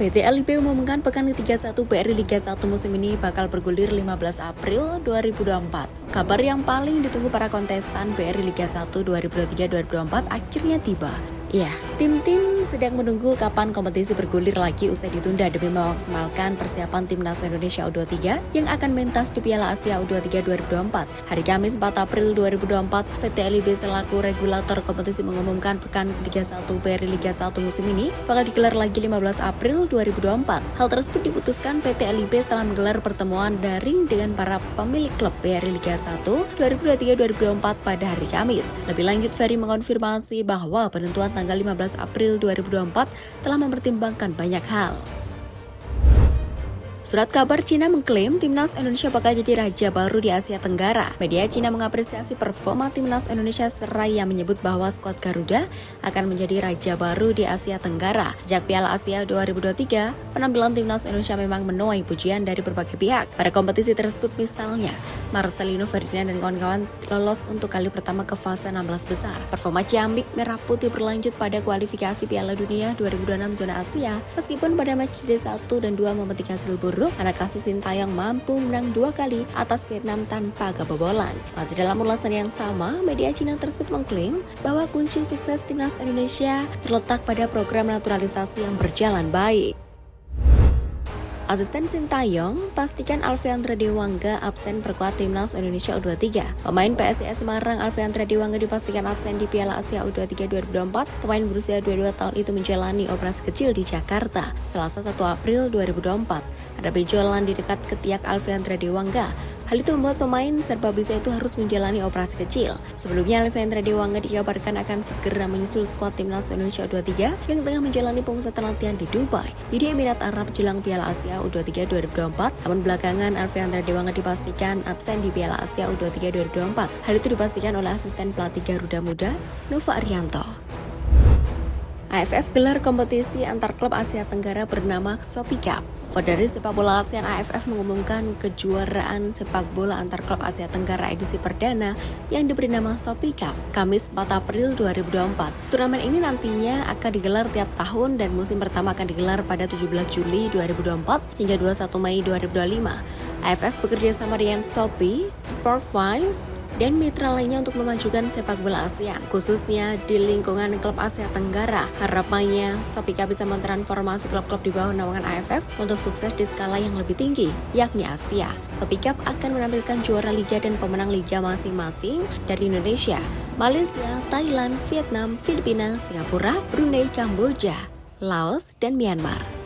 PT LIB umumkan pekan ke-31 BRI Liga 1 musim ini bakal bergulir 15 April 2024. Kabar yang paling ditunggu para kontestan BRI Liga 1 2023-2024 akhirnya tiba. Ya, tim-tim sedang menunggu kapan kompetisi bergulir lagi usai ditunda demi memaksimalkan persiapan Timnas Indonesia U23 yang akan mentas di Piala Asia U23 2024. Hari Kamis 4 April 2024, PT LIB selaku regulator kompetisi mengumumkan pekan ke-31 BRI Liga 1 musim ini bakal digelar lagi 15 April 2024. Hal tersebut diputuskan PT LIB setelah menggelar pertemuan daring dengan para pemilik klub BRI Liga 1 2023-2024 pada hari Kamis. Lebih lanjut, Ferry mengonfirmasi bahwa penentuan tanggal 15 April 2024 telah mempertimbangkan banyak hal. Surat kabar Cina mengklaim Timnas Indonesia bakal jadi raja baru di Asia Tenggara. Media Cina mengapresiasi performa Timnas Indonesia seraya menyebut bahwa skuad Garuda akan menjadi raja baru di Asia Tenggara. Sejak Piala Asia 2023, penampilan Timnas Indonesia memang menuai pujian dari berbagai pihak. Pada kompetisi tersebut misalnya, Marcelino, Ferdinand, dan kawan-kawan lolos untuk kali pertama ke fase 16 besar. Performa Ciamik Merah Putih berlanjut pada kualifikasi Piala Dunia 2026 zona Asia, meskipun pada match D1 dan 2 memetik hasil buruk, anak asuh Sintayong mampu menang 2 kali atas Vietnam tanpa kebobolan. Masih dalam ulasan yang sama, media Cina tersebut mengklaim bahwa kunci sukses Timnas Indonesia terletak pada program naturalisasi yang berjalan baik. Asisten Sintayong pastikan Alfiandra Dewangga absen perkuat Timnas Indonesia U23. Pemain PSIS Semarang Alfiandra Dewangga dipastikan absen di Piala Asia U23 2024. Pemain berusia 22 tahun itu menjalani operasi kecil di Jakarta, Selasa 1 April 2024. Ada benjolan di dekat ketiak Alfiandra Dewangga. Hal itu membuat pemain serba bisa itu harus menjalani operasi kecil. Sebelumnya, Alfiandra Dewangga dikabarkan akan segera menyusul skuad Timnas Indonesia U23 yang tengah menjalani pemusatan latihan di Dubai, Uni Emirat Arab jelang Piala Asia U23 2024. Namun belakangan, Alfiandra Dewangga dipastikan absen di Piala Asia U23 2024. Hal itu dipastikan oleh asisten pelatih Garuda Muda, Nova Arianto. AFF gelar kompetisi antar klub Asia Tenggara bernama Shopee Cup. Federasi Sepak Bola ASEAN AFF mengumumkan kejuaraan sepak bola antar klub Asia Tenggara edisi perdana yang diberi nama Shopee Cup, Kamis 4 April 2024. Turnamen ini nantinya akan digelar tiap tahun dan musim pertama akan digelar pada 17 Juli 2024 hingga 21 Mei 2025. AFF bekerja sama dengan Shopee, Sport5, dan mitra lainnya untuk memajukan sepak bola ASEAN, khususnya di lingkungan klub Asia Tenggara. Harapannya, Shopee Cup bisa mentransformasi klub-klub di bawah naungan AFF untuk sukses di skala yang lebih tinggi, yakni Asia. Shopee Cup akan menampilkan juara liga dan pemenang liga masing-masing dari Indonesia, Malaysia, Thailand, Vietnam, Filipina, Singapura, Brunei, Kamboja, Laos, dan Myanmar.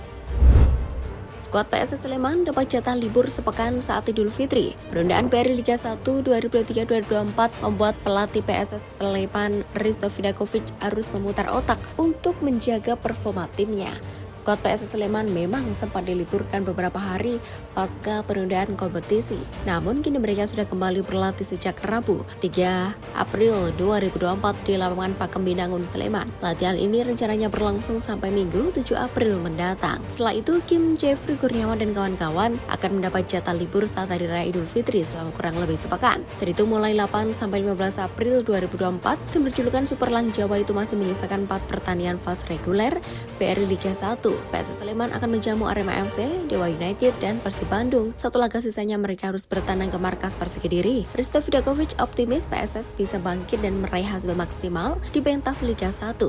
Skuad PSS Sleman dapat jatah libur sepekan saat Idul Fitri. Penundaan BRI Liga 1 2023-2024 membuat pelatih PSS Sleman Risto Vidakovic harus memutar otak untuk menjaga performa timnya. Skuad PSS Sleman memang sempat diliburkan beberapa hari pasca penundaan kompetisi. Namun kini mereka sudah kembali berlatih sejak Rabu 3 April 2024 di lapangan Pakem Binangun Sleman. Latihan ini rencananya berlangsung sampai Minggu 7 April mendatang. Setelah itu Kim Jeffrey Kurniawan dan kawan-kawan akan mendapat jatah libur saat Hari Raya Idul Fitri selama kurang lebih sepekan. Terhitung mulai 8 sampai 15 April 2024, tim berjulukan Superlang Jawa itu masih menyisakan 4 pertandingan fase reguler BRI Liga 1. PSS Sleman akan menjamu Arema FC, Dewa United, dan Persib Bandung. Satu laga sisanya mereka harus bertandang ke markas Persik Kediri. Risto Vidakovic optimis PSS bisa bangkit dan meraih hasil maksimal di pentas Liga 1.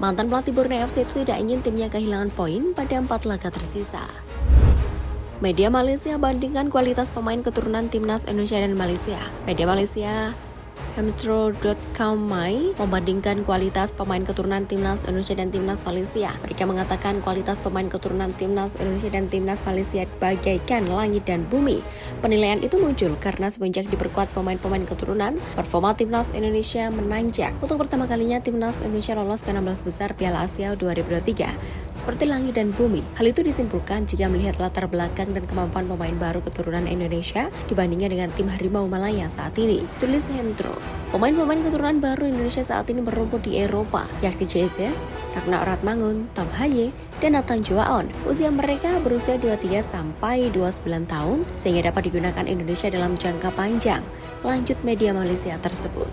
Mantan pelatih Borneo FC itu tidak ingin timnya kehilangan poin pada 4 laga tersisa. Media Malaysia bandingkan kualitas pemain keturunan Timnas Indonesia dan Malaysia. Media Malaysia Metro.com membandingkan kualitas pemain keturunan Timnas Indonesia dan Timnas Malaysia. Mereka mengatakan kualitas pemain keturunan Timnas Indonesia dan Timnas Malaysia bagaikan langit dan bumi. Penilaian itu muncul karena semenjak diperkuat pemain-pemain keturunan, performa Timnas Indonesia menanjak. Untuk pertama kalinya Timnas Indonesia lolos ke 16 besar Piala Asia 2023. Seperti langit dan bumi. Hal itu disimpulkan jika melihat latar belakang dan kemampuan pemain baru keturunan Indonesia dibandingkan dengan tim Harimau Malaya saat ini. Tulis Metro. Pemain-pemain keturunan baru Indonesia saat ini berumput di Eropa, yakni Jesus, Ragnar Ratmangun, Tom Haye, dan Nathan Joaon. Usia mereka berusia 23 sampai 29 tahun, sehingga dapat digunakan Indonesia dalam jangka panjang. Lanjut media Malaysia tersebut.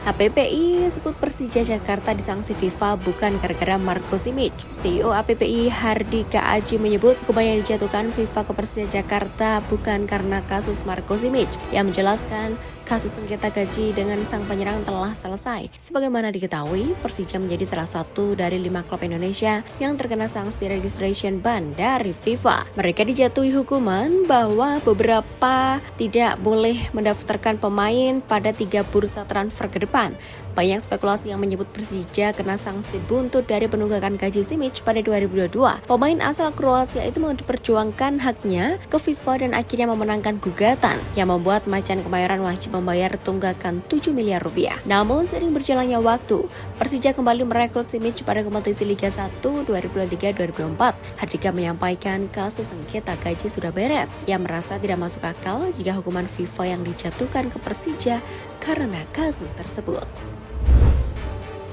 APPI sebut Persija Jakarta disanksi FIFA bukan gara-gara Marco Simic. CEO APPI Hardika Aji menyebut hukuman yang dijatuhkan FIFA ke Persija Jakarta bukan karena kasus Marco Simic. Yang menjelaskan kasus sengketa gaji dengan sang penyerang telah selesai. Sebagaimana diketahui, Persija menjadi salah satu dari 5 klub Indonesia yang terkena sanksi registration ban dari FIFA. Mereka dijatuhi hukuman bahwa beberapa tidak boleh mendaftarkan pemain pada 3 bursa transfer ke depan. Banyak spekulasi yang menyebut Persija kena sanksi buntut dari penunggakan gaji Simic pada 2022. Pemain asal Kroasia itu memperjuangkan haknya ke FIFA dan akhirnya memenangkan gugatan yang membuat Macan Kemayoran wajib membayar tunggakan 7 miliar rupiah. Namun seiring berjalannya waktu, Persija kembali merekrut Simic pada kompetisi Liga 1 2023-2024. Hardika menyampaikan kasus sengketa gaji sudah beres. Ia merasa tidak masuk akal jika hukuman FIFA yang dijatuhkan ke Persija karena kasus tersebut.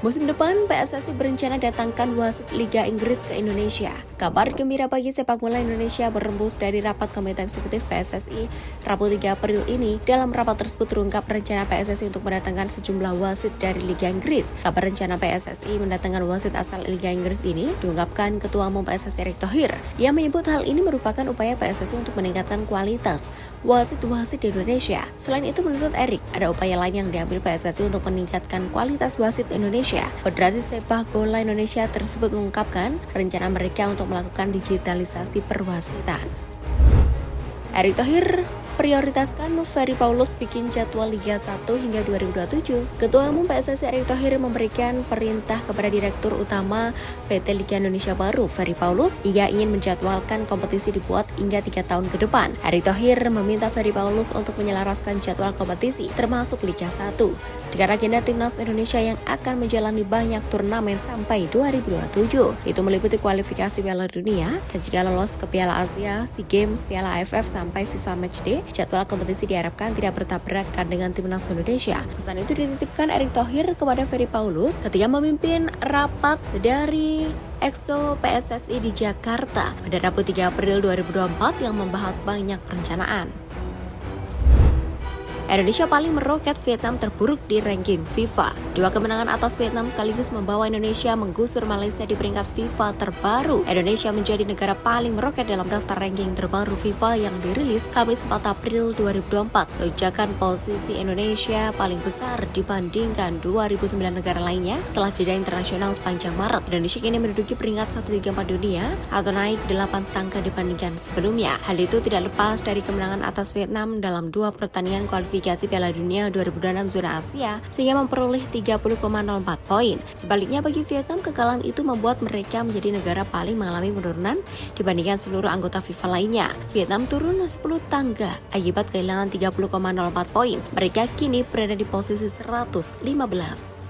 Musim depan, PSSI berencana datangkan wasit Liga Inggris ke Indonesia. Kabar gembira bagi sepak bola Indonesia berembus dari rapat Komite Eksekutif PSSI Rabu 3 April ini. Dalam rapat tersebut terungkap rencana PSSI untuk mendatangkan sejumlah wasit dari Liga Inggris. Kabar rencana PSSI mendatangkan wasit asal Liga Inggris ini diungkapkan Ketua Umum PSSI Erick Thohir. Ia menyebut hal ini merupakan upaya PSSI untuk meningkatkan kualitas wasit-wasit di Indonesia. Selain itu, menurut Erick, ada upaya lain yang diambil PSSI untuk meningkatkan kualitas wasit Indonesia. Federasi Sepak Bola Indonesia tersebut mengungkapkan rencana mereka untuk melakukan digitalisasi perwasitan. Erick Thohir prioritaskan Ferry Paulus bikin jadwal Liga 1 hingga 2027. Ketua Umum PSSI Erick Thohir memberikan perintah kepada Direktur Utama PT Liga Indonesia Baru, Ferry Paulus. Ia ingin menjadwalkan kompetisi dibuat hingga 3 tahun ke depan. Erick Thohir meminta Ferry Paulus untuk menyelaraskan jadwal kompetisi, termasuk Liga 1, dengan agenda Timnas Indonesia yang akan menjalani banyak turnamen sampai 2027. Itu meliputi kualifikasi Piala Dunia, dan jika lolos ke Piala Asia, SEA Games, Piala AFF, sampai FIFA Matchday, jadwal kompetisi diharapkan tidak bertabrakan dengan Timnas Indonesia. Pesan itu dititipkan Erick Thohir kepada Ferry Paulus ketika memimpin rapat dari EXO PSSI di Jakarta pada Rabu 3 April 2024 yang membahas banyak perencanaan. Indonesia paling meroket, Vietnam terburuk di ranking FIFA. 2 kemenangan atas Vietnam sekaligus membawa Indonesia menggusur Malaysia di peringkat FIFA terbaru. Indonesia menjadi negara paling meroket dalam daftar ranking terbaru FIFA yang dirilis Kamis 4 April 2024. Lonjakan posisi Indonesia paling besar dibandingkan 2009 negara lainnya setelah jeda internasional sepanjang Maret. Indonesia kini menduduki peringkat 134 dunia atau naik 8 tangga dibandingkan sebelumnya. Hal itu tidak lepas dari kemenangan atas Vietnam dalam 2 pertandingan kualifikasi Piala Dunia 2026 zona Asia sehingga memperoleh 30,04 poin. Sebaliknya bagi Vietnam, kekalahan itu membuat mereka menjadi negara paling mengalami penurunan dibandingkan seluruh anggota FIFA lainnya. Vietnam turun 10 tangga akibat kehilangan 30,04 poin. Mereka kini berada di posisi 115.